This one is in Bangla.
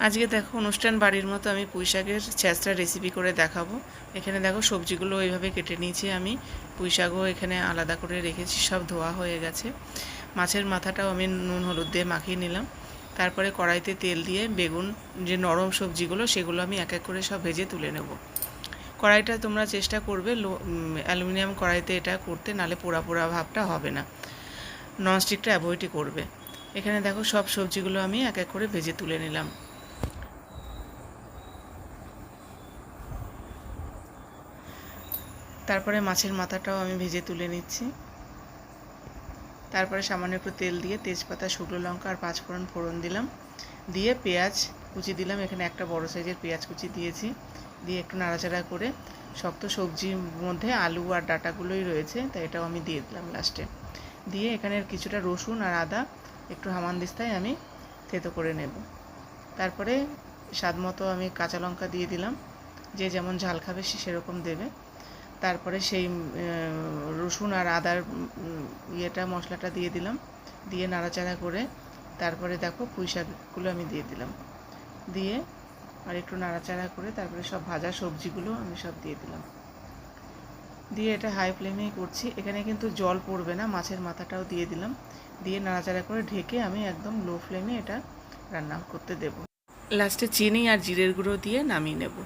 আজকে দেখো অনুষ্ঠান বাড়ির মতো আমি পুঁই শাকের ছ্যাঁচড়া রেসিপি করে দেখাবো। এখানে দেখো সবজিগুলো এইভাবে কেটে নিয়েছি আমি। পুঁই শাকও এখানে আলাদা করে রেখেছি, সব ধোয়া হয়ে গেছে। মাছের মাথাটাও আমি নুন হলুদ দিয়ে মাখিয়ে নিলাম। তারপরে কড়াইতে তেল দিয়ে বেগুন, যে নরম সবজিগুলো সেগুলো আমি এক এক করে সব ভেজে তুলে নেব। কড়াইটা তোমরা চেষ্টা করবে অ্যালুমিনিয়াম কড়াইতে এটা করতে, নালে পোড়া পোড়া ভাবটা হবে না। ননস্টিকটা অ্যাভয়েডই করবে। এখানে দেখো সব সবজিগুলো আমি এক এক করে ভেজে তুলে নিলাম। তারপরে মাছের মাথাটাও আমি ভেজে তুলে নিচ্ছি। তারপরে সামান্য একটু তেল দিয়ে তেজপাতা, শুকনো লঙ্কা আর পাঁচফোড়ন ফোড়ন দিলাম। দিয়ে পেঁয়াজ কুচি দিলাম, এখানে একটা বড় সাইজের পেঁয়াজ কুচি দিয়েছি। দিয়ে একটু নাড়াচাড়া করে, সব তো সবজির মধ্যে আলু আর ডাঁটাগুলোই রয়েছে, তাই এটাও আমি দিয়ে দিলাম লাস্টে। দিয়ে এখানে কিছুটা রসুন আর আদা একটু হামানদিস্তায় আমি থেতো করে নেব। তারপরে স্বাদ মতো আমি কাঁচা লঙ্কা দিয়ে দিলাম, যে যেমন ঝাল খাবে সে সেরকম দেবে। তারপরে সেই রসুন আর আদার মশলাটা দিয়ে দিলাম। দিয়ে নাড়াচাড়া করে তারপরে দেখো পুঁই শাকগুলো আমি দিয়ে দিলাম। দিয়ে আর একটু নাড়াচাড়া করে তারপরে সব ভাজা সবজিগুলো আমি সব দিয়ে দিলাম। দিয়ে এটা হাই ফ্লেমেই করছি। এখানে কিন্তু জল পড়বে না। মাছের মাথাটাও দিয়ে দিলাম। দিয়ে নাড়াচাড়া করে ঢেকে আমি একদম লো ফ্লেমে এটা রান্না করতে দেব। লাস্টে চিনি আর জিরের গুঁড়ো দিয়ে নামিয়ে নেব।